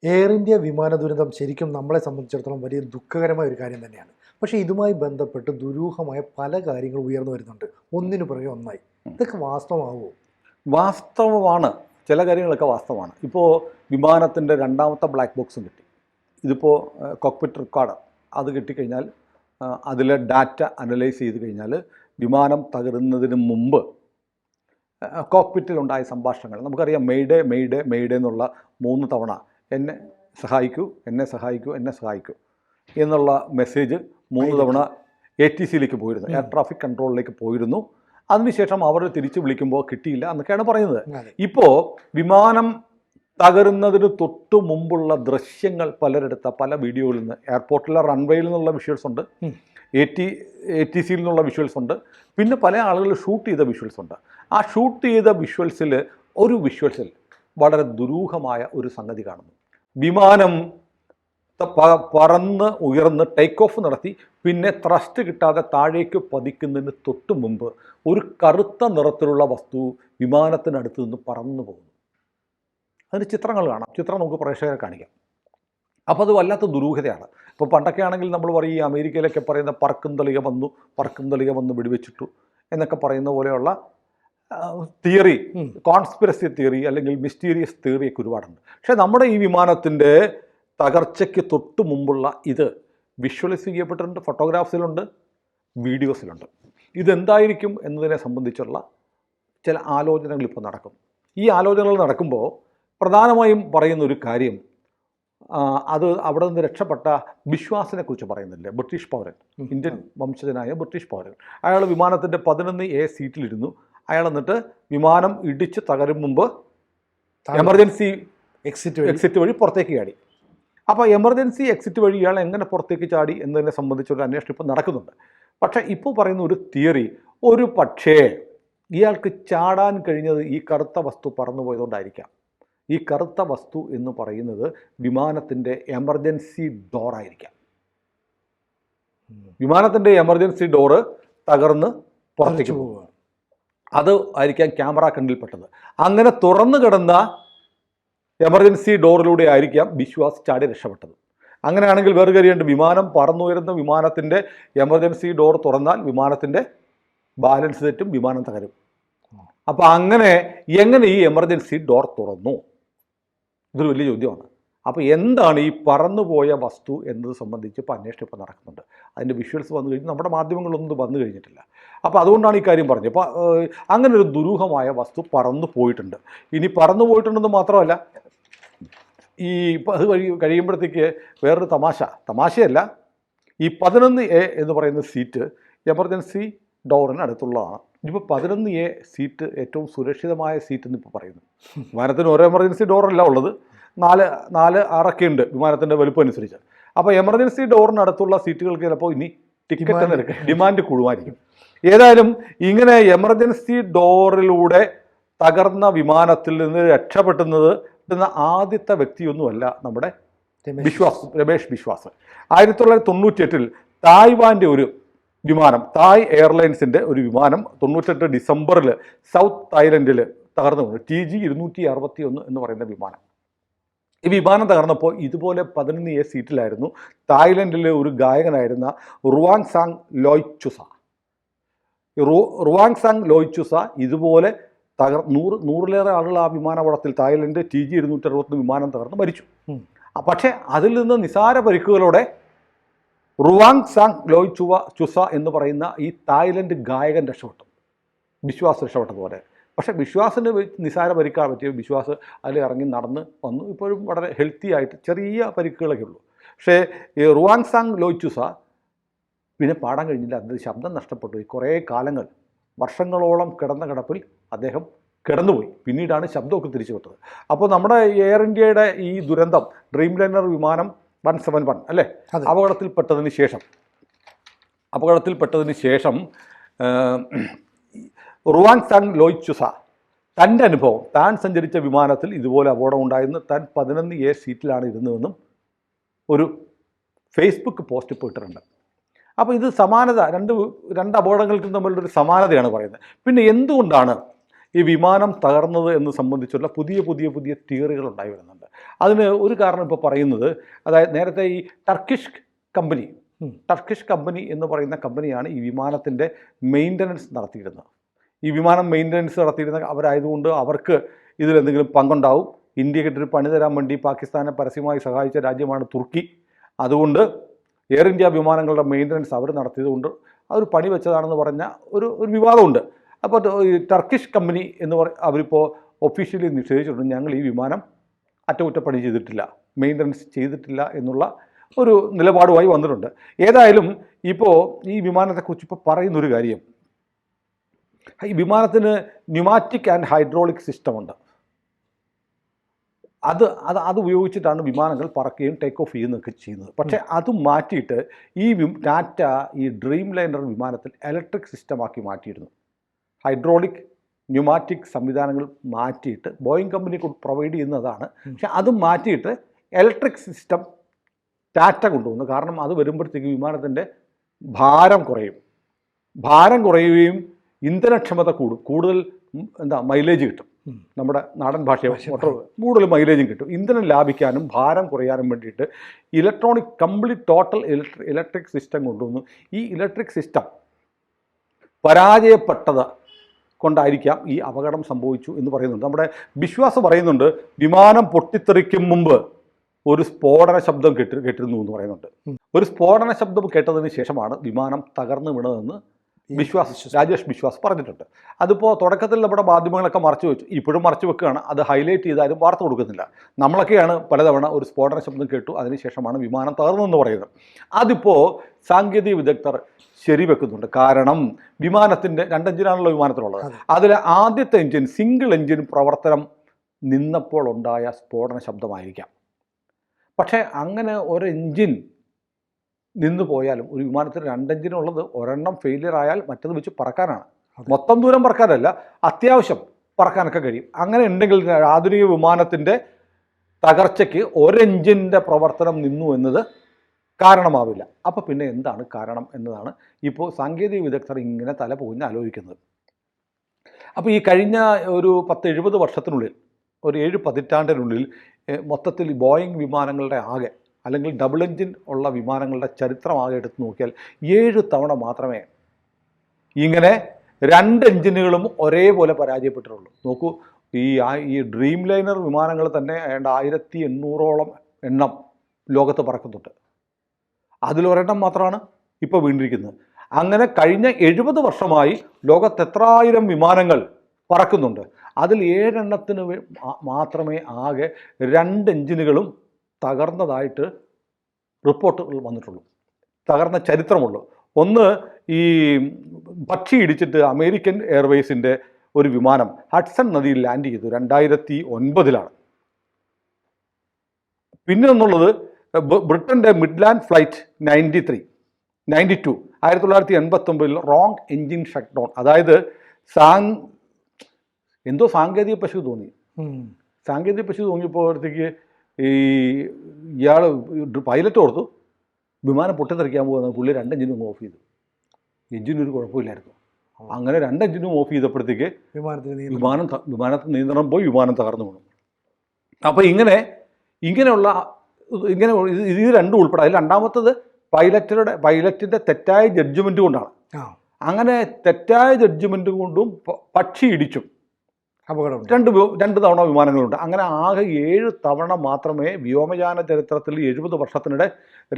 Air India വിമാന ദുരന്തം ശരിക്കും നമ്മളെ സംബന്ധിച്ചിടത്തോളം വലിയ ദുഃഖകരമായ ഒരു കാര്യം തന്നെയാണ്. പക്ഷേ ഇതുമായി ബന്ധപ്പെട്ട് ദുരൂഹമായ പല കാര്യങ്ങളും ഉയർന്നു വരുന്നുണ്ട്. ഒന്നിനു പുറകെ ഒന്നായി. ഇതൊക്കെ വാസ്തവമാവുമോ? വാസ്തവമാണ്. ചില കാര്യങ്ങളൊക്കെ വാസ്തവമാണ്. ഇപ്പോൾ വിമാനത്തിൻ്റെ രണ്ടാമത്തെ ബ്ലാക്ക് ബോക്സും കിട്ടി. ഇതിപ്പോൾ കോക്പിറ്റ് റെക്കോർഡർ അത് കിട്ടിക്കഴിഞ്ഞാൽ അതിലെ ഡാറ്റ അനലൈസ് ചെയ്ത് കഴിഞ്ഞാൽ വിമാനം തകരുന്നതിന് മുമ്പ് കോക്പിറ്റിലുണ്ടായ സംഭാഷണങ്ങൾ നമുക്കറിയാം. മെയ്ഡേ മെയ്ഡേ മെയ്ഡേ എന്നുള്ള 3 തവണ എന്നെ സഹായിക്കൂ, എന്നെ സഹായിക്കൂ, എന്നെ സഹായിക്കൂ എന്നുള്ള മെസ്സേജ് 3 തവണ ATCയിലേക്ക് പോയിരുന്നു, എയർ ട്രാഫിക് കൺട്രോളിലേക്ക് പോയിരുന്നു. അതിനുശേഷം അവർ തിരിച്ചു വിളിക്കുമ്പോൾ കിട്ടിയില്ല എന്നൊക്കെയാണ് പറയുന്നത്. ഇപ്പോൾ വിമാനം തകരുന്നതിന് തൊട്ടു മുമ്പുള്ള ദൃശ്യങ്ങൾ പലരെടുത്ത പല വീഡിയോകളിൽ നിന്ന്, എയർപോർട്ടിലെ റൺവേയിൽ നിന്നുള്ള വിഷ്വൽസ് ഉണ്ട്, ATCയിൽ നിന്നുള്ള വിഷ്വൽസ് ഉണ്ട്, പിന്നെ പല ആളുകൾ ഷൂട്ട് ചെയ്ത വിഷ്വൽസ് ഉണ്ട്. ആ ഷൂട്ട് ചെയ്ത വിഷ്വൽസിൽ വളരെ ദുരൂഹമായ ഒരു സംഗതി കാണുന്നു. വിമാനം പറന്ന് ഉയർന്ന് ടേക്ക് ഓഫ് നടത്തി പിന്നെ ത്രസ്റ്റ് കിട്ടാതെ താഴേക്ക് പതിക്കുന്നതിന് തൊട്ട് മുമ്പ് ഒരു കറുത്ത നിറത്തിലുള്ള വസ്തു വിമാനത്തിനടുത്ത് നിന്ന് പറന്നു പോകുന്നു. അതിന് ചിത്രങ്ങൾ കാണാം. ചിത്രം നമുക്ക് പ്രേക്ഷകരെ കാണിക്കാം. അപ്പോൾ അത് വല്ലാത്ത ദുരൂഹതയാണ്. ഇപ്പോൾ പണ്ടൊക്കെ ആണെങ്കിൽ നമ്മൾ പറയും, ഈ അമേരിക്കയിലൊക്കെ പറയുന്ന പറക്കും തളിക വന്ന് വെടിവെച്ചിട്ടു എന്നൊക്കെ പറയുന്ന പോലെയുള്ള തിയറി, കോൺസ്പിറസി തിയറി അല്ലെങ്കിൽ മിസ്റ്റീരിയസ് തിയറിയൊക്കെ ഒരുപാടുണ്ട്. പക്ഷേ നമ്മുടെ ഈ വിമാനത്തിൻ്റെ തകർച്ചയ്ക്ക് തൊട്ട് മുമ്പുള്ള ഇത് വിഷ്വലൈസ് ചെയ്യപ്പെട്ടിട്ടുണ്ട്, ഫോട്ടോഗ്രാഫ്സിലുണ്ട്, വീഡിയോസിലുണ്ട്. ഇതെന്തായിരിക്കും എന്നതിനെ സംബന്ധിച്ചുള്ള ചില ആലോചനകൾ ഇപ്പോൾ നടക്കും. ഈ ആലോചനകൾ നടക്കുമ്പോൾ പ്രധാനമായും പറയുന്ന ഒരു കാര്യം, അത് അവിടെ നിന്ന് രക്ഷപ്പെട്ട ബിശ്വാസിനെ കുറിച്ച് പറയുന്നില്ലേ, ബ്രിട്ടീഷ് പൗരൻ, ഇന്ത്യൻ വംശജനായ ബ്രിട്ടീഷ് പൗരൻ. അയാൾ വിമാനത്തിൻ്റെ 11A സീറ്റിലിരുന്നു. അയാൾ എന്നിട്ട് വിമാനം ഇടിച്ച് തകരും മുമ്പ് എമർജൻസി എക്സിറ്റ് വഴി പുറത്തേക്ക് ചാടി. അപ്പോൾ എമർജൻസി എക്സിറ്റ് വഴി ഇയാൾ എങ്ങനെ പുറത്തേക്ക് ചാടി എന്നതിനെ സംബന്ധിച്ചൊരു അന്വേഷണം ഇപ്പോൾ നടക്കുന്നുണ്ട്. പക്ഷേ ഇപ്പോൾ പറയുന്ന ഒരു തിയറി, ഒരു പക്ഷേ ഇയാൾക്ക് ചാടാൻ കഴിഞ്ഞത് ഈ കറുത്ത വസ്തു പറന്നു പോയതുകൊണ്ടായിരിക്കാം. ഈ കറുത്ത വസ്തു എന്ന് പറയുന്നത് വിമാനത്തിൻ്റെ എമർജൻസി ഡോറായിരിക്കാം. വിമാനത്തിൻ്റെ എമർജൻസി ഡോറ് തകർന്ന് പുറത്തേക്ക് പോവുക, അത് ആയിരിക്കാം ക്യാമറ കണ്ണിൽപ്പെട്ടത്. അങ്ങനെ തുറന്നു കിടന്ന എമർജൻസി ഡോറിലൂടെ ആയിരിക്കാം ബിശ്വാസ് ചാടി രക്ഷപ്പെട്ടത്. അങ്ങനെയാണെങ്കിൽ വേറെ കാര്യമുണ്ട്, വിമാനം പറന്നുയരുന്ന വിമാനത്തിൻ്റെ എമർജൻസി ഡോർ തുറന്നാൽ വിമാനത്തിൻ്റെ ബാലൻസ് തെറ്റും, വിമാനം തകരും. അപ്പോൾ എങ്ങനെ ഈ എമർജൻസി ഡോർ തുറന്നു? ഇതൊരു വലിയ ചോദ്യമാണ്. അപ്പോൾ എന്താണ് ഈ പറന്നുപോയ വസ്തു എന്നത് സംബന്ധിച്ച് ഇപ്പോൾ അന്വേഷണം ഇപ്പോൾ നടക്കുന്നുണ്ട്. അതിൻ്റെ വിഷ്വൽസ് വന്നു കഴിഞ്ഞ് നമ്മുടെ മാധ്യമങ്ങളൊന്നും വന്നു കഴിഞ്ഞിട്ടില്ല. അപ്പോൾ അതുകൊണ്ടാണ് ഈ കാര്യം പറഞ്ഞത്. അപ്പോൾ അങ്ങനെ ഒരു ദുരൂഹമായ വസ്തു പറന്നു പോയിട്ടുണ്ട്. ഇനി പറന്നു പോയിട്ടുണ്ടെന്ന് മാത്രമല്ല, ഈ അത് കഴിയുമ്പോഴത്തേക്ക് വേറൊരു തമാശയല്ല, ഈ 11A എന്ന് പറയുന്ന സീറ്റ് എമർജൻസി ഡോറിന് അടുത്തുള്ളതാണ്. ഇപ്പോൾ 11A സീറ്റ് ഏറ്റവും സുരക്ഷിതമായ സീറ്റ് എന്ന് ഇപ്പോൾ പറയുന്നു. വിമാനത്തിന് ഓരോ എമർജൻസി ഡോറല്ല ഉള്ളത്, 4-6 ഉണ്ട് വിമാനത്തിൻ്റെ വലുപ്പം അനുസരിച്ച്. അപ്പോൾ എമർജൻസി ഡോറിനടുത്തുള്ള സീറ്റുകൾക്ക് ചിലപ്പോൾ ഇനി ടിക്കറ്റ് നിരക്ക് ഡിമാൻഡ് കൂടുമായിരിക്കും. ഏതായാലും ഇങ്ങനെ എമർജൻസി ഡോറിലൂടെ തകർന്ന വിമാനത്തിൽ നിന്ന് രക്ഷപ്പെടുന്നത് ആദ്യത്തെ വ്യക്തിയൊന്നുമല്ല നമ്മുടെ രമേഷ് ബിശ്വാസ്. 1998 തായ്വാൻ്റെ ഒരു വിമാനം, തായ് എയർലൈൻസിൻ്റെ ഒരു വിമാനം 98 ഡിസംബറിൽ സൗത്ത് തായ്ലൻഡിൽ തകർന്നു വീണു. TG261 എന്ന് പറയുന്ന വിമാനം. ഈ വിമാനം തകർന്നപ്പോൾ ഇതുപോലെ 11A സീറ്റിലായിരുന്നു തായ്ലൻഡിലെ ഒരു ഗായകനായിരുന്ന റുവാങ് സാങ് ലോയ്ചുസ ഇതുപോലെ നൂറിലേറെ ആളുകൾ ആ വിമാനാപകടത്തിൽ, തായ്ലൻഡ് TG260 വിമാനം തകർന്ന് മരിച്ചു. പക്ഷേ അതിൽ നിന്ന് നിസാര പരിക്കുകളോടെ റുവാങ് സാങ് ലോയ്ചുസ എന്ന് പറയുന്ന ഈ തായ്ലൻഡ് ഗായകൻ രക്ഷപ്പെട്ടു, ബിശ്വാസ് രക്ഷപ്പെട്ടതുപോലെ. പക്ഷേ ബിശ്വാസിന് നിസാര പരിക്കാൻ പറ്റിയ ബിശ്വാസ് അതിൽ ഇറങ്ങി നടന്ന് വന്നു. ഇപ്പോഴും വളരെ ഹെൽത്തി ആയിട്ട് ചെറിയ പരിക്കുകളൊക്കെ ഉള്ളൂ. പക്ഷേ ഈ റുവാങ് സാങ് ലോയ്ചുസ പിന്നെ പാടാൻ കഴിഞ്ഞില്ല, അതിൻ്റെ ശബ്ദം നഷ്ടപ്പെട്ടു. കുറേ കാലങ്ങൾ, വർഷങ്ങളോളം കിടന്ന കിടപ്പിൽ അദ്ദേഹം കിടന്നുപോയി. പിന്നീടാണ് ശബ്ദമൊക്കെ തിരിച്ചു വിട്ടത്. അപ്പോൾ നമ്മുടെ എയർ ഇന്ത്യയുടെ ഈ ദുരന്തം, ഡ്രീം ലൈനർ വിമാനം 171 അല്ലേ, അപകടത്തിൽപ്പെട്ടതിന് ശേഷം റുവാങ് സാങ് ലോയ്ചുസ തൻ്റെ അനുഭവം, താൻ സഞ്ചരിച്ച വിമാനത്തിൽ ഇതുപോലെ അപകടം ഉണ്ടായിരുന്നു, താൻ 11A സീറ്റിലാണ് ഇരുന്നതെന്നും ഒരു ഫേസ്ബുക്ക് പോസ്റ്റ് ഇപ്പോൾ ഇട്ടിട്ടുണ്ട്. അപ്പോൾ ഇത് സമാനത, രണ്ട് അപകടങ്ങൾക്കും തമ്മിലൊരു സമാനതയാണ് പറയുന്നത്. പിന്നെ എന്തുകൊണ്ടാണ് ഈ വിമാനം തകർന്നത് എന്ന് സംബന്ധിച്ചുള്ള പുതിയ പുതിയ പുതിയ തിയറികൾ ഉണ്ടായി വരുന്നുണ്ട്. അതിന് ഒരു കാരണം ഇപ്പോൾ പറയുന്നത്, അതായത് നേരത്തെ ഈ ടർക്കിഷ് കമ്പനി എന്ന് പറയുന്ന കമ്പനിയാണ് ഈ വിമാനത്തിൻ്റെ മെയിൻ്റനൻസ് നടത്തിയിരുന്നത്. ഈ വിമാനം മെയിൻ്റനൻസ് നടത്തിയിരുന്ന അവരായതുകൊണ്ട് അവർക്ക് ഇതിലെന്തെങ്കിലും പങ്കുണ്ടാവും. ഇന്ത്യക്കിട്ടൊരു പണി തരാൻ വേണ്ടി പാകിസ്ഥാനെ പരസ്യമായി സഹായിച്ച രാജ്യമാണ് തുർക്കി. അതുകൊണ്ട് എയർ ഇന്ത്യ വിമാനങ്ങളുടെ മെയിൻ്റനൻസ് അവർ നടത്തിയതുകൊണ്ട് അവർ പണി വെച്ചതാണെന്ന് പറഞ്ഞ ഒരു വിവാദമുണ്ട്. അപ്പോൾ ഈ ടർക്കിഷ് കമ്പനി എന്ന് അവരിപ്പോൾ ഒഫീഷ്യലി നിഷേധിച്ചിട്ടുണ്ട്, ഞങ്ങൾ ഈ വിമാനം അറ്റകുറ്റപ്പണി ചെയ്തിട്ടില്ല, മെയിൻ്റനൻസ് ചെയ്തിട്ടില്ല എന്നുള്ള ഒരു നിലപാടുമായി വന്നിട്ടുണ്ട്. ഏതായാലും ഇപ്പോൾ ഈ വിമാനത്തെക്കുറിച്ച് ഇപ്പോൾ പറയുന്നൊരു കാര്യം, ഈ വിമാനത്തിന് ന്യൂമാറ്റിക് ആൻഡ് ഹൈഡ്രോളിക് സിസ്റ്റമുണ്ട്. അത് ഉപയോഗിച്ചിട്ടാണ് വിമാനങ്ങൾ പറക്കുകയും ടേക്ക് ഓഫ് ചെയ്യുന്നതൊക്കെ ചെയ്യുന്നത്. പക്ഷേ അത് മാറ്റിയിട്ട് ടാറ്റ ഈ ഡ്രീം ലൈനർ വിമാനത്തിൽ ഇലക്ട്രിക് സിസ്റ്റമാക്കി മാറ്റിയിരുന്നു. ഹൈഡ്രോളിക് ന്യൂമാറ്റിക് സംവിധാനങ്ങൾ മാറ്റിയിട്ട് ബോയിങ് കമ്പനി പ്രൊവൈഡ് ചെയ്യുന്നതാണ്. പക്ഷെ അത് മാറ്റിയിട്ട് ഇലക്ട്രിക് സിസ്റ്റം ടാറ്റ കൊണ്ടുവന്നു. കാരണം അത് വരുമ്പോഴത്തേക്ക് വിമാനത്തിൻ്റെ ഭാരം കുറയുകയും ഇന്ധനക്ഷമത കൂടുതൽ മൈലേജ് കിട്ടും. നമ്മുടെ നാടൻ ഭാഷ കൂടുതൽ മൈലേജും കിട്ടും. ഇന്ധനം ലാഭിക്കാനും ഭാരം കുറയാനും വേണ്ടിയിട്ട് ടോട്ടൽ ഇലക്ട്രിക് സിസ്റ്റം കൊണ്ടുവന്നു. ഈ ഇലക്ട്രിക് സിസ്റ്റം പരാജയപ്പെട്ടത് കൊണ്ടായിരിക്കാം ഈ അപകടം സംഭവിച്ചു എന്ന് പറയുന്നുണ്ട്. നമ്മുടെ വിശ്വാസം പറയുന്നുണ്ട്, വിമാനം പൊട്ടിത്തെറിക്കും മുമ്പ് ഒരു സ്ഫോടന ശബ്ദം കേട്ടിരുന്നു എന്ന് പറയുന്നുണ്ട്. ഒരു സ്ഫോടന ശബ്ദം കേട്ടതിന് ശേഷമാണ് വിമാനം തകർന്നു വീണതെന്ന് രാജേഷ് ബിശ്വാസ് പറഞ്ഞിട്ടുണ്ട്. അതിപ്പോൾ തുടക്കത്തിൽ നമ്മുടെ മാധ്യമങ്ങളൊക്കെ മറച്ചു വെച്ചു, ഇപ്പോഴും മറച്ചു വെക്കുകയാണ്. അത് ഹൈലൈറ്റ് ചെയ്താലും വാർത്ത കൊടുക്കുന്നില്ല. നമ്മളൊക്കെയാണ് പലതവണ ഒരു സ്ഫോടന ശബ്ദം കേട്ടു, അതിനുശേഷമാണ് വിമാനം തകർന്നതെന്ന് പറയുന്നത്. അതിപ്പോൾ സാങ്കേതിക വിദഗ്ധർ ശരിവെക്കുന്നുണ്ട്. കാരണം വിമാനത്തിൻ്റെ 2 എഞ്ചിനാണല്ലോ വിമാനത്തിലുള്ളത്. അതിലെ ആദ്യത്തെ എഞ്ചിൻ, സിംഗിൾ എഞ്ചിൻ പ്രവർത്തനം നിന്നപ്പോൾ ഉണ്ടായ സ്ഫോടന ശബ്ദമായിരിക്കാം. പക്ഷേ അങ്ങനെ ഒരു എഞ്ചിൻ നിന്നു പോയാലും, ഒരു വിമാനത്തിന് 2 എഞ്ചിനുള്ളത്, ഒരെണ്ണം ഫെയിലിയർ ആയാൽ മറ്റത് വെച്ച് പറക്കാനാണ്. മൊത്തം ദൂരം പറക്കാനല്ല, അത്യാവശ്യം പറക്കാനൊക്കെ കഴിയും. അങ്ങനെ ഉണ്ടെങ്കിൽ ആധുനിക വിമാനത്തിൻ്റെ തകർച്ചയ്ക്ക് ഒരു എഞ്ചിൻ്റെ പ്രവർത്തനം നിന്നു എന്നത് കാരണമാവില്ല. അപ്പോൾ പിന്നെ എന്താണ് കാരണം എന്നതാണ് ഇപ്പോൾ സാങ്കേതിക വിദഗ്ധർ ഇങ്ങനെ തല പോഞ്ഞ് ആലോചിക്കുന്നത്. അപ്പോൾ ഈ കഴിഞ്ഞ ഒരു 10-70 വർഷത്തിനുള്ളിൽ, ഒരു 7 പതിറ്റാണ്ടിനുള്ളിൽ മൊത്തത്തിൽ ബോയിങ് വിമാനങ്ങളുടെ ആകെ, അല്ലെങ്കിൽ ഡബിൾ എഞ്ചിൻ ഉള്ള വിമാനങ്ങളുടെ ചരിത്രമാകെ എടുത്ത് നോക്കിയാൽ 7 തവണ മാത്രമേ ഇങ്ങനെ 2 എഞ്ചിനുകളും ഒരേപോലെ പരാജയപ്പെട്ടിട്ടുള്ളൂ. നോക്കൂ, ഈ ഡ്രീം ലൈനർ വിമാനങ്ങൾ തന്നെ 1800ഓളം എണ്ണം ലോകത്ത് പറക്കുന്നുണ്ട്. അതിലൊരെണ്ണം മാത്രമാണ് ഇപ്പോൾ വീണ്ടിരിക്കുന്നത്. അങ്ങനെ കഴിഞ്ഞ 70 വർഷമായി ലോകത്ത് എത്രായിരം വിമാനങ്ങൾ പറക്കുന്നുണ്ട്. അതിൽ 7 എണ്ണത്തിന് മാത്രമേ ആകെ 2 എഞ്ചിനുകളും തകർന്നതായിട്ട് റിപ്പോർട്ടുകൾ വന്നിട്ടുള്ളൂ, തകർന്ന ചരിത്രമുള്ളൂ. ഒന്ന്, ഈ പക്ഷി ഇടിച്ചിട്ട് അമേരിക്കൻ എയർവേസിൻ്റെ ഒരു വിമാനം ഹഡ്സൺ നദിയിൽ ലാൻഡ് ചെയ്തു 2009. പിന്നെ ഒന്നുള്ളത് ബ്രിട്ടൻ്റെ Midland flight 92 1989 wrong engine shut down. അതായത് എന്തോ സാങ്കേതിക പശു തോന്നിയപ്പോഴത്തേക്ക് ഇയാൾ പൈലറ്റ് ഓർത്തു വിമാനം പൊട്ടിത്തെറിക്കാൻ പോകുന്ന പുള്ളി 2 എഞ്ചിനും ഓഫ് ചെയ്തു. എഞ്ചിനൊരു കുഴപ്പമില്ലായിരുന്നു. അങ്ങനെ 2 എഞ്ചിനും ഓഫ് ചെയ്തപ്പോഴത്തേക്ക് വിമാനത്തിൽ നിയന്ത്രണം പോയി, വിമാനം തകർന്നു വീണു. അപ്പോൾ ഇങ്ങനെയുള്ള ഇത് 2 ഉൾപ്പെടെ. അതിൽ രണ്ടാമത്തത് പൈലറ്റിൻ്റെ തെറ്റായ ജഡ്ജ്മെൻറ്റ് കൊണ്ടാണ്. അങ്ങനെ തെറ്റായ ജഡ്ജ്മെൻറ്റ് കൊണ്ടും പക്ഷി ഇടിച്ചും അപകടം 2 തവണ വിമാനങ്ങളുണ്ട്. അങ്ങനെ ആകെ 7 തവണ മാത്രമേ വ്യോമയാന ചരിത്രത്തിൽ 70 വർഷത്തിനിടെ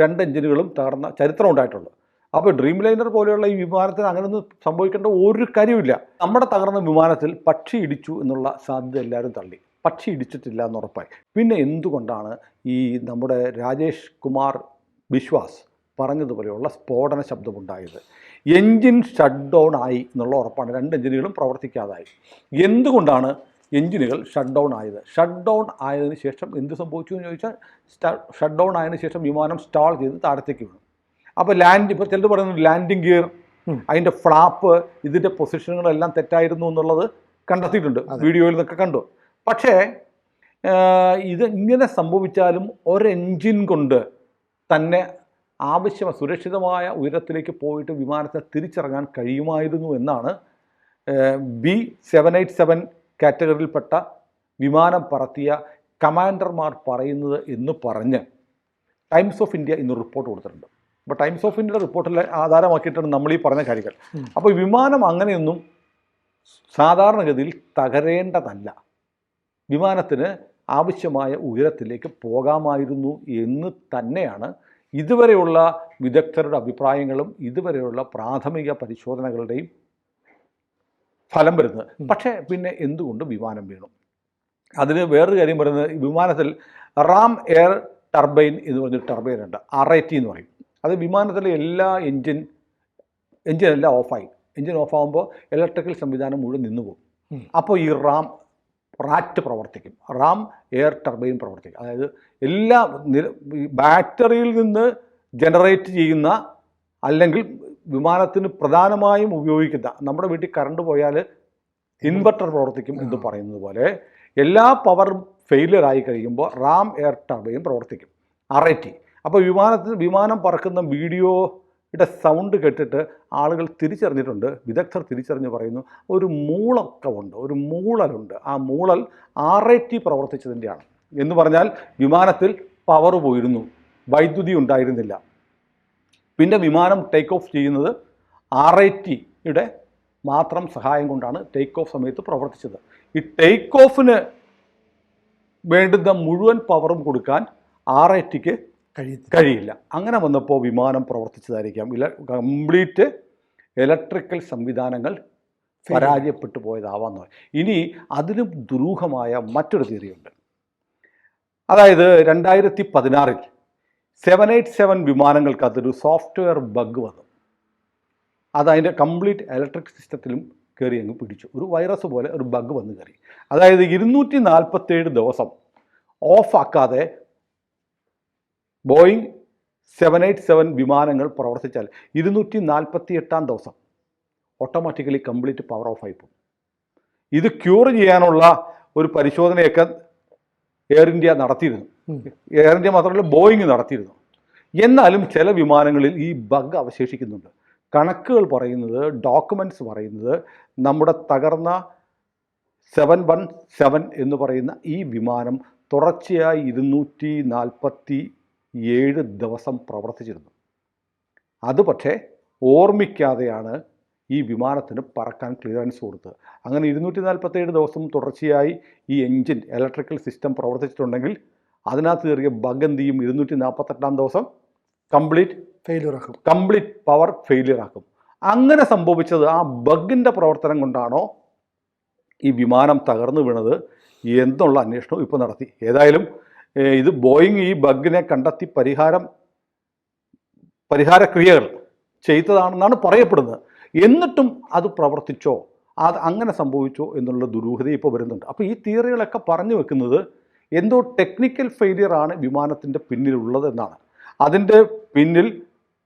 2 എഞ്ചിനുകളും തകർന്ന ചരിത്രം ഉണ്ടായിട്ടുള്ളൂ. അപ്പോൾ ഡ്രീം ലൈനർ പോലെയുള്ള ഈ വിമാനത്തിന് അങ്ങനെയൊന്നും സംഭവിക്കേണ്ട ഒരു കാര്യമില്ല. നമ്മുടെ തകർന്ന വിമാനത്തിൽ പക്ഷി ഇടിച്ചു എന്നുള്ള സാധ്യത എല്ലാവരും തള്ളി. പക്ഷി ഇടിച്ചിട്ടില്ല എന്ന് ഉറപ്പായി. പിന്നെ എന്തുകൊണ്ടാണ് ഈ നമ്മുടെ രാജേഷ് കുമാർ ബിശ്വാസ് പറഞ്ഞതുപോലെയുള്ള സ്ഫോടന ശബ്ദമുണ്ടായത്? എൻജിൻ ഷട്ട് ഡൗൺ ആയി എന്നുള്ള ഉറപ്പാണ്. 2 എഞ്ചിനുകളും പ്രവർത്തിക്കാതായി. എന്തുകൊണ്ടാണ് എഞ്ചിനുകൾ ഷട്ട് ഡൗൺ ആയത്? ഷട്ട് ഡൗൺ ആയതിനു ശേഷം എന്ത് സംഭവിച്ചു എന്ന് ചോദിച്ചാൽ, ഷട്ട് ഡൗൺ ആയതിനു ശേഷം വിമാനം സ്റ്റാൾ ചെയ്ത് താഴത്തേക്ക് വീണു. അപ്പോൾ ഇപ്പോൾ ചിലർ പറയുന്നത് ലാൻഡിങ് ഗിയർ, അതിൻ്റെ ഫ്ലാപ്പ്, ഇതിൻ്റെ പൊസിഷനുകളെല്ലാം തെറ്റായിരുന്നു എന്നുള്ളത് കണ്ടെത്തിയിട്ടുണ്ട്, വീഡിയോയിൽ നിന്നൊക്കെ കണ്ടു. പക്ഷേ ഇത് ഇങ്ങനെ സംഭവിച്ചാലും ഒരു എൻജിൻ കൊണ്ട് തന്നെ സുരക്ഷിതമായ ഉയരത്തിലേക്ക് പോയിട്ട് വിമാനത്തെ തിരിച്ചിറങ്ങാൻ കഴിയുമായിരുന്നു എന്നാണ് B787 കാറ്റഗറിയിൽപ്പെട്ട വിമാനം പറത്തിയ കമാൻഡർമാർ പറയുന്നത് എന്ന് പറഞ്ഞ് ടൈംസ് ഓഫ് ഇന്ത്യ ഇന്ന് റിപ്പോർട്ട് കൊടുത്തിട്ടുണ്ട്. അപ്പോൾ ടൈംസ് ഓഫ് ഇന്ത്യയുടെ റിപ്പോർട്ടിൽ ആധാരമാക്കിയിട്ടാണ് നമ്മൾ ഈ പറഞ്ഞ കാര്യങ്ങൾ. അപ്പോൾ വിമാനം അങ്ങനെയൊന്നും സാധാരണഗതിയിൽ തകരേണ്ടതല്ല, വിമാനത്തിന് ആവശ്യമായ ഉയരത്തിലേക്ക് പോകാമായിരുന്നു എന്ന് തന്നെയാണ് ഇതുവരെയുള്ള വിദഗ്ധരുടെ അഭിപ്രായങ്ങളും ഇതുവരെയുള്ള പ്രാഥമിക പരിശോധനകളുടെയും ഫലം വരുന്നത്. പക്ഷേ പിന്നെ എന്തുകൊണ്ട് വിമാനം വീണു? അതിന് വേറൊരു കാര്യം പറയുന്നത്, വിമാനത്തിൽ റാം എയർ ടർബൈൻ എന്ന് പറഞ്ഞൊരു ടർബൈൻ ഉണ്ട്, RIT എന്ന് പറയും. അത് വിമാനത്തിലെ എല്ലാ എൻജിനെല്ലാം ഓഫായി. എൻജിൻ ഓഫാകുമ്പോൾ ഇലക്ട്രിക്കൽ സംവിധാനം മുഴുവൻ നിന്നു പോകും. അപ്പോൾ ഈ റാറ്റ് പ്രവർത്തിക്കും, റാം എയർ ടർബൈൻ പ്രവർത്തിക്കും. അതായത് എല്ലാ ബാറ്ററിയിൽ നിന്ന് ജനറേറ്റ് ചെയ്യുന്ന, അല്ലെങ്കിൽ വിമാനത്തിന് പ്രധാനമായും ഉപയോഗിക്കുന്ന, നമ്മുടെ വീട്ടിൽ കറണ്ട് പോയാൽ ഇൻവെർട്ടർ പ്രവർത്തിക്കും എന്ന് പറയുന്നത് പോലെ എല്ലാ പവറും ഫെയിലിയർ ആയി കഴിയുമ്പോൾ റാം എയർ ടർബൈൻ പ്രവർത്തിക്കും, RIT. അപ്പോൾ വിമാനം പറക്കുന്ന വീഡിയോയുടെ സൗണ്ട് കേട്ടിട്ട് ആളുകൾ തിരിച്ചറിഞ്ഞിട്ടുണ്ട്, വിദഗ്ധർ തിരിച്ചറിഞ്ഞ് പറയുന്നു ഒരു മൂളൊക്കെ ഉണ്ട്, ഒരു മൂളലുണ്ട്. ആ മൂളൽ RIT പ്രവർത്തിച്ചതിൻ്റെയാണ്. എന്ന് പറഞ്ഞാൽ വിമാനത്തിൽ പവർ പോയിരുന്നു, വൈദ്യുതി ഉണ്ടായിരുന്നില്ല. പിന്നെ വിമാനം ടേക്ക് ഓഫ് ചെയ്യുന്നത് RIT-യുടെ മാത്രം സഹായം കൊണ്ടാണ് ടേക്ക് ഓഫ് സമയത്ത് പ്രവർത്തിച്ചത്. ഈ ടേക്ക് ഓഫിന് വേണ്ടുന്ന മുഴുവൻ പവറും കൊടുക്കാൻ RIT-ക്ക് കഴിയില്ല. അങ്ങനെ വന്നപ്പോൾ വിമാനം പ്രവർത്തിച്ചതായിരിക്കാം, കംപ്ലീറ്റ് ഇലക്ട്രിക്കൽ സംവിധാനങ്ങൾ പരാജയപ്പെട്ടു പോയതാവാന്ന് പറയും. ഇനി അതിനും ദുരൂഹമായ മറ്റൊരു തിയറിയുണ്ട്. അതായത് 2016 787 വിമാനങ്ങൾക്ക് അതൊരു സോഫ്റ്റ്വെയർ ബഗ് വന്നു. അതതിൻ്റെ കംപ്ലീറ്റ് ഇലക്ട്രിക് സിസ്റ്റത്തിലും കയറി അങ്ങ് പിടിച്ചു. ഒരു വൈറസ് പോലെ ഒരു ബഗ് വന്ന് കയറി. അതായത് 247 ദിവസം ഓഫാക്കാതെ ബോയിങ് 787 വിമാനങ്ങൾ പ്രവർത്തിച്ചാൽ 248-ാം ദിവസം ഓട്ടോമാറ്റിക്കലി കംപ്ലീറ്റ് പവർ ഓഫ് ആയി പോകും. ഇത് ക്യൂർ ചെയ്യാനുള്ള ഒരു പരിശോധനയൊക്കെ എയർ ഇന്ത്യ നടത്തിയിരുന്നു. എയർ ഇന്ത്യ മാത്രമല്ല, ബോയിങ് നടത്തിയിരുന്നു. എന്നാലും ചില വിമാനങ്ങളിൽ ഈ ബഗ് അവശേഷിക്കുന്നുണ്ട്. കണക്കുകൾ പറയുന്നത്, ഡോക്യുമെൻറ്റ്സ് പറയുന്നത്, നമ്മുടെ തകർന്ന 717 എന്ന് പറയുന്ന ഈ വിമാനം തുടർച്ചയായി 247 ദിവസം പ്രവർത്തിച്ചിരുന്നു. അത് പക്ഷേ ഓർമ്മിക്കാതെയാണ് ഈ വിമാനത്തിന് പറക്കാൻ ക്ലിയറൻസ് കൊടുത്തത്. അങ്ങനെ 247 ദിവസം തുടർച്ചയായി ഈ എൻജിൻ ഇലക്ട്രിക്കൽ സിസ്റ്റം പ്രവർത്തിച്ചിട്ടുണ്ടെങ്കിൽ അതിനകത്ത് കയറിയ ബഗ് എന്ത് ചെയ്യും? 248-ാം ദിവസം കംപ്ലീറ്റ് പവർ ഫെയിലിയർ ആക്കും. അങ്ങനെ സംഭവിച്ചത് ആ ബഗിൻ്റെ പ്രവർത്തനം കൊണ്ടാണോ ഈ വിമാനം തകർന്നു വീണത് എന്നുള്ള അന്വേഷണം ഇപ്പോൾ നടത്തി. ഏതായാലും ഇത് ബോയിങ് ഈ ബഗിനെ കണ്ടെത്തി പരിഹാരക്രിയകൾ ചെയ്തതാണെന്നാണ് പറയപ്പെടുന്നത്. എന്നിട്ടും അത് പ്രവർത്തിച്ചോ, അത് അങ്ങനെ സംഭവിച്ചോ എന്നുള്ള ദുരൂഹത ഇപ്പോൾ വരുന്നുണ്ട്. അപ്പോൾ ഈ തിയറികളൊക്കെ പറഞ്ഞു വെക്കുന്നത് എന്തോ ടെക്നിക്കൽ ഫെയിലിയറാണ് വിമാനത്തിൻ്റെ പിന്നിലുള്ളത് എന്നാണ്. അതിൻ്റെ പിന്നിൽ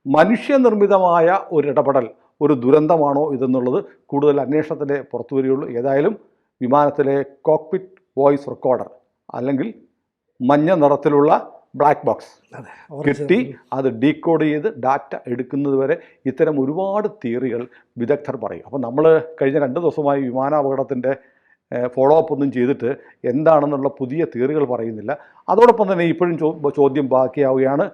മനുഷ്യനിർമ്മിതമായ ഒരു ഇടപെടൽ, ഒരു ദുരന്തമാണോ ഇതെന്നുള്ളത് കൂടുതൽ അന്വേഷണത്തിൻ്റെ പുറത്തു വരികയുള്ളൂ. ഏതായാലും വിമാനത്തിലെ കോക്പിറ്റ് വോയിസ് റെക്കോർഡർ, അല്ലെങ്കിൽ മഞ്ഞ നിറത്തിലുള്ള ബ്ലാക്ക് ബോക്സ് കിട്ടി, അത് ഡീകോഡ് ചെയ്ത് ഡാറ്റ എടുക്കുന്നത് വരെ ഇത്തരം ഒരുപാട് തിയറികൾ വിദഗ്ധർ പറയും. അപ്പോൾ നമ്മൾ കഴിഞ്ഞ 2 ദിവസമായി വിമാനാപകടത്തിൻ്റെ ഫോളോ അപ്പ് ഒന്നും ചെയ്തിട്ട് എന്താണെന്നുള്ള പുതിയ തിയറികൾ പറയുന്നില്ല. അതോടൊപ്പം തന്നെ ഇപ്പോഴും ചോദ്യം ബാക്കിയാവുകയാണ്,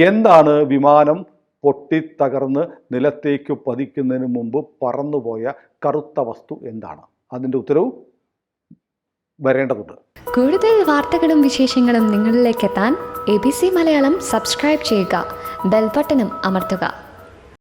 എന്താണ് വിമാനം പൊട്ടിത്തകർന്ന് നിലത്തേക്ക് പതിക്കുന്നതിന് മുമ്പ് പറന്നുപോയ കറുത്ത വസ്തു എന്താണ്? അതിൻ്റെ ഉത്തരവും വരേണ്ടതുണ്ട്. കൂടുതൽ വാർത്തകളും വിശേഷങ്ങളും നിങ്ങളിലേക്ക് എത്താൻ ABC മലയാളം സബ്സ്ക്രൈബ് ചെയ്യുക, ബെൽ ബട്ടണും അമർത്തുക.